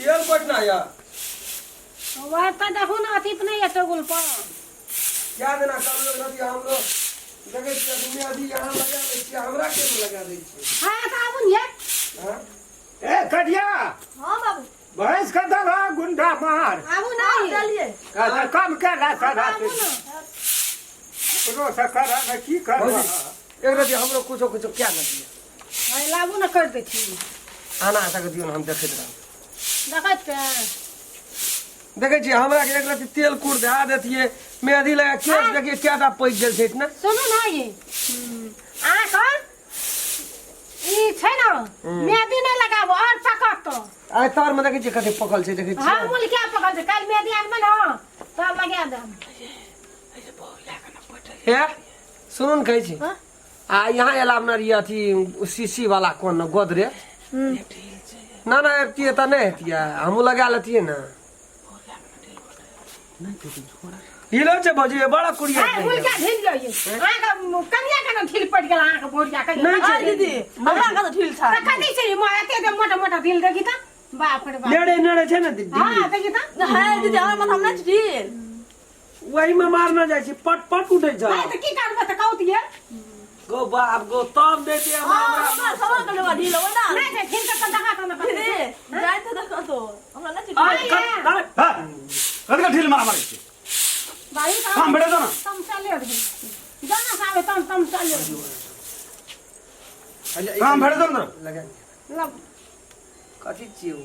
Airport ना या वह तो देखो ना अतीत नहीं है टेबल पर क्या देना कल लोग रति हम लोग देखे छियै दुनिया अभी यहाँ लगा ले छियै हमरा के लगा दे छियै हां तो आबू ने हां ए कटिया हां बाबू भैंस का दरा गुंडा मार आबू ना चलिए कम कर रहा सारा रो सकरा में की कर एक रति हमरो कुछो कुछो क्या न दिया हां लाबू ना कर दे छी आना आशा के दियो हम देखैत रह देखत पे देखे छियै हमरा के एक रति तेल कूड़ दे देतिए मेहंदी लगा केस देखिए क्याटा पैक गेल छै इतना सुनो ना ये आ कर ई छै ना मेहंदी नहीं लगाबो और पकड़ तो आइ तार में देखे छियै कते पकल छै देखे छियै हां मूल क्या पकड़ दे कल मेहंदी आनबे ना तब लगा दे हे सुनु न कहै छी हां आ यहाँ एला न रिया थी सीसी वाला कोन गोदरे ना ना एतिए त नहीं हेतिया हमहू लगा लेतिए ना हिलो छै भजी बड़ा कुड़िया हां मूल क्या ढील गई आ का कनिया का ढील पड़ गेल आ का बोरिया का नहीं छै दीदी हमरा का तो ढील था त कथि छै मोटे दे मोटा मोटा ढील देखि त बाप रे बाप नेड़े नेड़े छै न दीदी हां देखि त है दीदी हमरा मन हमरा ढील वही में मारना जाइ छै पट पट उठै छै हां त की करबे त कहतिए गो बाप गो तब देते हमरा सवा का लोग ढील हो ना नहीं से ढील त देखा त ना दीदी जाय तो देखो तो हमरा ना कद का ढील मारा मारे छी भाई काम बेटे दो ना तुम चले जाना सावे तुम चले काम भेड़े दो ना लगा लब कथि छियै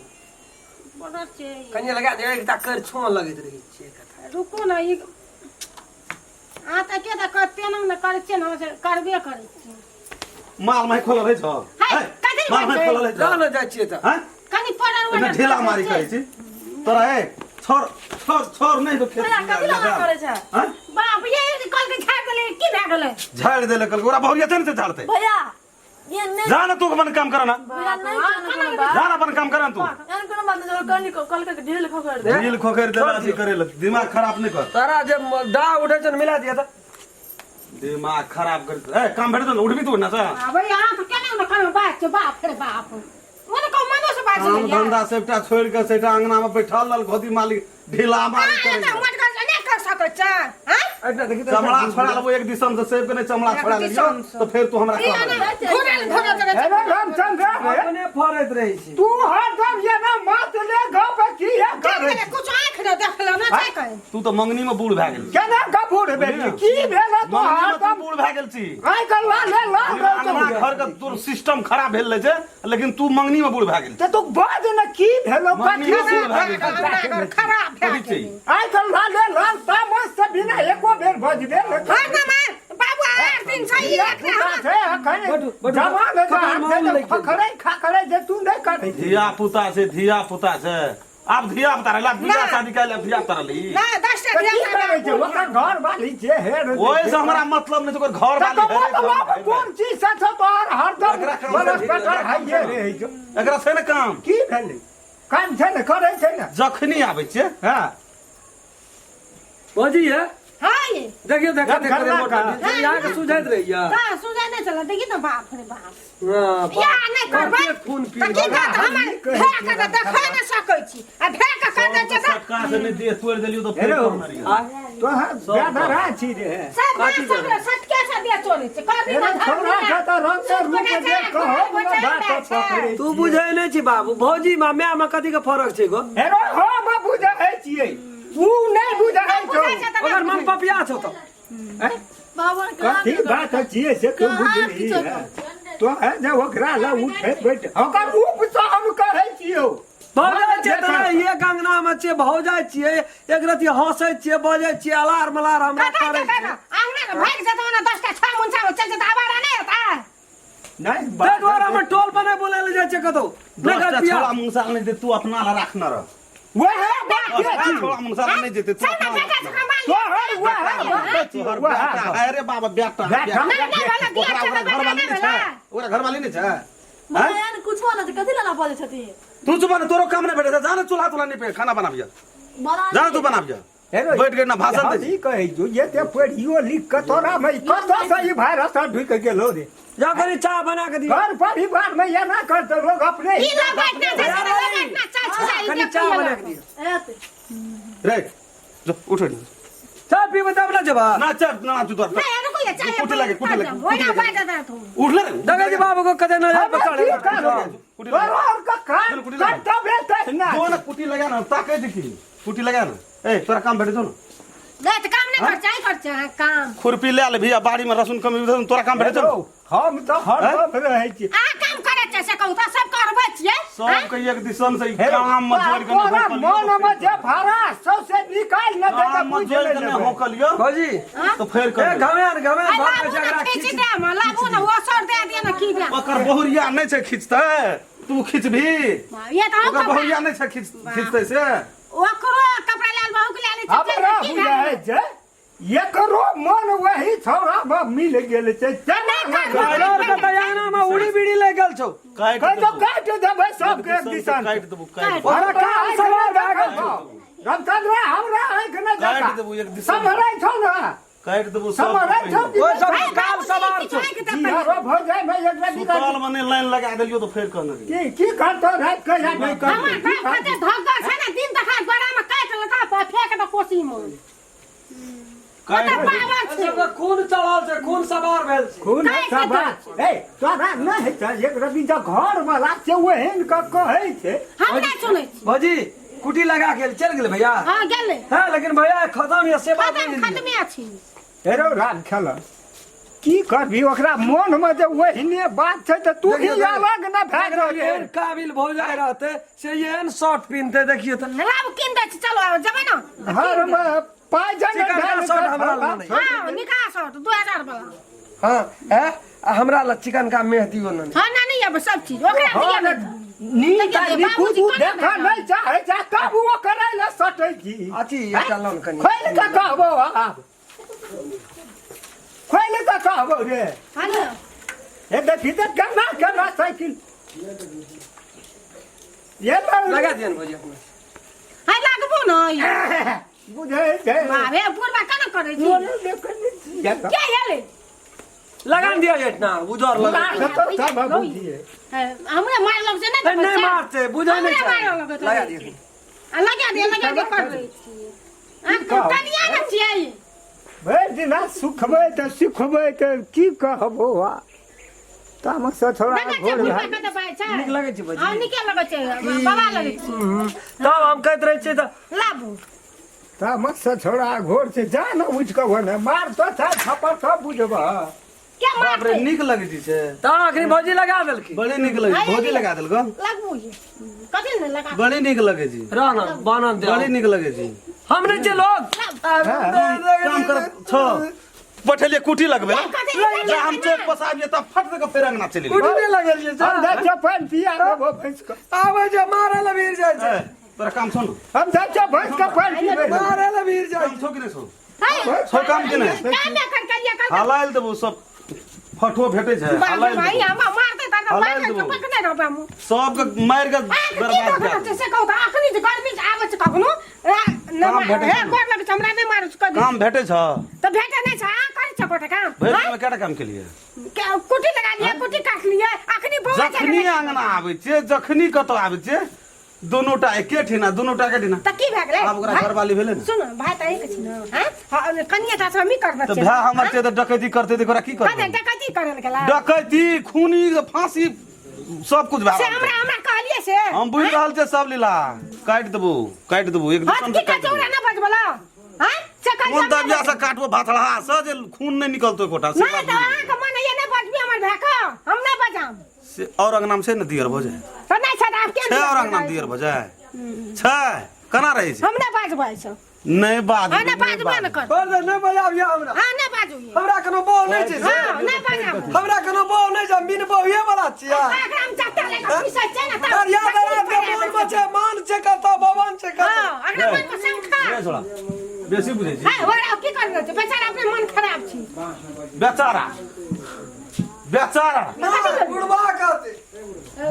बड़ा छे कनिया लगा दे एकटा कर छो लगैत रहै छै कथा रुको ना ई आ त के त करते न करे छै न से करबे करे छी माल माई खोल रहे छ हाय कथि माल माई खोल रहे जा छ न जाइ छियै त हैं कनी पड़र इतना वाला ढीला मारी करे छी तोरा है छोर छोर छोर नहीं तो खेत हमरा कथि लगा करे छै हैं बाप ये कल के छाड़ देले की भए गेले झाड़ दे कल गोरा बहुरिया थे से झाड़ते भैया ये नहीं जा ना तू अपन काम कर ना भैया नहीं कोनो बात जा ना अपन काम कर तू यार कोनो बात नहीं कल कल के ढील खोकर दे ढील खोकर देला अथी करे दिमाग खराब नहीं कर तारा जब दा उठे छ मिला दिया त दिमाग खराब कर ए काम भेड़े दो ना उठ भी तू ना सा अब यहां तो केना न कोनो बात छै बाप रे बाप मने को मनो से बात काम छै धंधा सेटा छोड़ के सेटा अंगना में बैठल लल घोदी मालिक ढीला मारी करे करे मत कर नहीं कर सकै छ हैं एकटा देखि त चमड़ा छोड़ा लेबो एक दिसम से सेब के नहीं चमड़ा छोड़ा लेलियो तो फिर तू हमरा कह घोड़ल घोड़ल हे रे रामचंद्र रे अपने फरैत रहै छी तू हरदम ये ना मत ले गाँव पे की है करे कुछ आंख न देखलो ना छै कहे तू तो मंगनी में बूढ़ भए गेल केना गफूर बेटी की भेल तो मंगनी में तू हरदम बूढ़ भए गेल छी आइ कल ले ला हमरा घर के तोर सिस्टम खराब भेल छै लेकिन तू मंगनी में बूढ़ भए गेल ते तू बाज न की भेलो मंगनी में कथी बूढ़ भए गेल खराब भए कथी छै आइ कल ले ला तामस से बिना एको बेर भजबे न हां ना बाबू 8 दिन से एक खखरे खखरे जे तू नहीं करे धिया पुता से आप धिया पुता रहला बियाह शादी कैले धिया पुता रहली ना 10 टा की करे छै ओकर घर वाली जे हे ओए से हमरा मतलब नहीं ओकर घर वाली है कौन चीज से तो तोहर हरदम बरस कटर हाइए रे एकरा से ने काम की भेलै काम छै ने करे छै ने जखनी आबै छै हां भजी है हां ये देखियो देखा जब देखा घरमा मोटा का- यहाँ के सुझाइत रहिया का सुजा नहीं चला देखि ना बाप रे बाप हां या नहीं करबै खून पी त की बात हमर भे के देखै न सकै छी आ भे के कर दे छै सटका से नहीं दे तोड़ देलियो तो फिर हेलो। मारिया तो ज्यादा छी रे सब बात सब सटके से दे चोरी छै कर दी ना छोरा का तो रंग से रूप दे कहो बात पकड़े तू बुझै नै छी बाबू भौजी मा मैं में कथि के फरक छै गो हेरो हो बाबू जाय छियै तू नहीं बुझाय छौ ओकर मन पपिया छौ त बाबा कथी बात छियै से तू बुझली तो है जे ओकरा ला उठे बैठ ओकर रूप से हम कहै छियौ भौजाई छै त ये गंगना में छै भौजाई छियै एक रति हंसै छियै बजै छियै अलार मलार हमरा करै छै आंगना में भाग जतो ना 10 टा 6 मुंचा में चल जता आवारा नहीं होता नहीं देख और हम टोल पर नहीं बोले ले जाय छै कतो दस छोड़ा मुंगसाल नहीं दे तू अपना ला रखना रह वो है बात के छोड़ा मुंगसाल नहीं देते तू अपना ला रखना। तो है वो है तोहर बेटा अरे बाबा बेटा बेटा। ओकरा घर वाली नहीं छै भैया कुछ ना कथि लगा बोले छथि तू चुप ना तोरो काम नहीं बैठे जा ना चूल्हा तुला नहीं पे खाना बनाबिया बना जा तू बनाबिया हेरो बैठ के ना भाषण दे ई कहै जो ये ते पढ़ियो लिख के तोरा में कतो से ई वायरस ढुक गेलो रे जा करी चाय बना के दियो घर परिवार में ये ना कर तो लोग अपने ई लोग बैठना चाय कनी चाय बना के दियो एते रे जो उठ चाय पी बता बना जबा ना चल ना तू तो नहीं अरे कोई चाय कुटी लगे हो ना बात था तू उठ ले रे दगा जी बाबू को कदे न जाए पकड़ कुटी लगा और का काट कर्तव्य है ना दो ना कुटी लगा ना ताके देखी कुटी लगा ना ए तोरा काम भेटे छौ ना नहीं तो काम नहीं कर चाय काम खुरपी ले आले भैया बाड़ी में लहसुन कमी तोरा काम भेटे छौ हम तो हर दम रहै छी आ काम करे से कहू तो सब करबै छियै सब के एक दिशन से काम मजोड़ के मन में जे भाड़ा सबसे निकाल न दे काम मजोड़ के न होकलियो भौजी तो फेर ए कर घमेर भाग में झगड़ा खींच खींच दे म लागू न वो सर दे दे न की दे ओकर बहुरिया नहीं छै खींचते तू खींचबी ये तो ओकर बहुरिया नहीं छै खींचते से ओकरो कपड़ा लाल बहू के लाल हमरा बुझाय छै एकरो मन वही छौरा में मिल गेल छै और का तयाना में उड़ी बीड़ी ले गेल छौ काट काट देबै सब के एक दिशन काट देबू काट और काम सवार भागल छौ रमचंद्र हमरा आंख न काट देखा देबू एक दिशन सब रहै छौ ना काट देबू सब रहै छौ ओए सब काम सवार छौ यारो भ जाय मैं एक रति का कॉल मने लाइन लगा देलियो तो फेर कहना की करतो रात के या नहीं हमर करतो बाप के धक्का छै ना दिन देखा बड़ा में काट लगा पर फेंक दे कोसी में काट पावर छै सब खून चढ़ल छै खून सवार भेल छै खून सब ए तोरा न है त एक रति जा घर वाला से ओहन का कहै छै हम नहीं सुनै छी भौजी कुटी लगा के चल गेल भैया हां गेले हां लेकिन भैया खत्म ये सेवा खत्म अछि हेरो रात खेल की करबी ओकरा मन में जे ओहने बात छै त तू ही अलग न भाग रहले एहन काबिल भौ जाय रहते से एहन शर्ट पिनते देखियो त लाभ किन दे चलो जबै ना घर में पाय जन चिकन शर्ट हमरा ल नहीं हां निकाह शर्ट 2000 वाला हां है हमरा ल चिकन का मेहदी बन हां ना नहीं अब सब चीज ओकरा दिया ना नीता निकू देखा नहीं चाहे जा तब वो करे ला सटै की अथी चलन कनी खोल का कहबो आप खोल का कहबो रे हेलो ए देखी त करना साइकिल ये लगा दियन भौजी अपने हाय लागबो न बुझे छै बाबे पूर्वा कना करै छी क्या हेले लगान दिया इतना उजर लगा हमरे मार लग छै ना नहीं मारते बुझा नहीं हमरे मार लग छै लगा दिया लगा दे कर रही छी आ कनिया न छियै भरि दिन सुखबै त सिखबै त की कहबो तामक से थोड़ा घोर निक लगे छै भौजी हां निके लगे छै बाबा लगे छै तब हम कहत रहे छी त लाबू तामक से थोड़ा घोर से जा न उठ के होने मार तो था थप्पड़ सब बुझबा क्या मार बाप रे निक लगे छी से त आखिरी भौजी लगा देलकी बड़े निक लगे भौजी लगा देल गो लागबू ये कथि न लगा बड़े निक लगे छी रहना बनन दे बड़े निक लगे छी हमरे जे लोग काम कर छ बैठलिए कुटी लगबे जा हम चौक पसाबिए त फट के फेर अंगना चली कुटी नहीं लगल छै हम जा चपन पिया देबो भैंस के आवे जे मारे ल वीर जाय छै तोरा काम सुन हम जा च भैंस के पान पीबे मारे ल वीर जाय काम छौ कि नहीं छौ हाय छौ काम कि नहीं काम में कर करिया कर हलाइल देबो सब फटो भेटे छै हलाइल भाई देबो हम मारते त हलाइल मार देबो। के पकने रहबा हम सब के मार के बर्बाद कर बर्बाद से कहू अखनी जे गर्मी आवे छै कखनो काम भेटै छै। गोर लगे हमरा नहीं मारू छ काम भेटे छ तो भेटे नहीं छ कर छ कोटा काम भैर में केटा काम के लिए कुटी लगा लिया कुटी काट लिया अखनी बहुत जखनी अंगना आबै छै जखनी कतो आबै छै दोनोटा एके ठिना दोनोटा के ठिना त की भए गेलै आब ओकरा घरवाली भेले न सुन भाई त एक छी न हैं कनिया त हम ही करबे तो भै हमर ते डकैती करते त ओकरा की कते करबे डकैती करल गेला डकैती खूनी फांसी सब कुछ भै से हमरा कहलिए से हम बुझ रहल छै सब लीला काट देबो एक हाथ दूसरा की का चौरा न बजबला हैं से कल कोन दबिया से काटबो भाथड़ा से जे खून नहीं निकलतो कोटा से नहीं तो आहा के मन ये नहीं बजबी हमर भाका हम नहीं बजाम से और अंगना में से न दियर भ जाय तो नहीं छत आप के छे और अंगना में दियर भ जाय छे कना रहे छै हम नहीं बजबै छ नहीं बात हां नहीं बजबा न कर बोल दे नहीं बजाबिया हमरा हां नहीं बाजू हमरा कोनो बोल नहीं छै हां नहीं बजाम हमरा कोनो बोल नहीं छै बिन बोहिए वाला छिया हम चट्टा लेके पीछे छै ना और याद रात के मन में छै मान छै कतो भवन छै कतो हां अगर मन को संखा रे छोड़ा बेसी बुझै छी हां ओरा की करबे छ बेचारा अपने मन खराब छी बेचारा बेचारा बुढ़वा कहते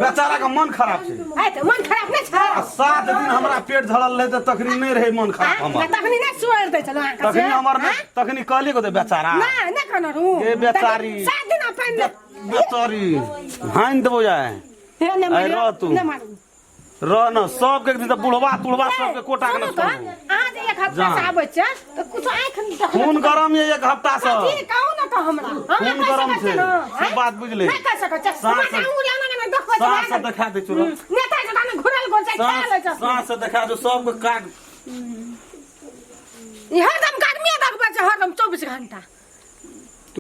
बेचारा का मन खराब छै है त मन खराब नै छ 7 दिन हमरा पेट झड़ल रहे त तखनी नहीं रहे मन खराब हमर तखनी नै सुवर दै चलो तखनी हमर तखनी कहली को बेचारा नै कनरु ए बेचारी 7 दिन अपन बेचारी हाइन देबो जाए हे नै आई रह तू नै मारू रह न सब के दिन बुढ़वा तुढ़वा सब के कोटा के न आज एक हफ्ता से आबै छ त कुछ आंख खून गरम ये एक हफ्ता से ठीक कहू न त हमरा खून गरम छै से बात बुझले नै कह सकै छ सांस देखबै सांस देखा दे चुरो नेता जकां घुरल गोल छै खेल छै सांस देखा दे सब के काट हरदम गर्मी देखबै छै हरदम 24 घंटा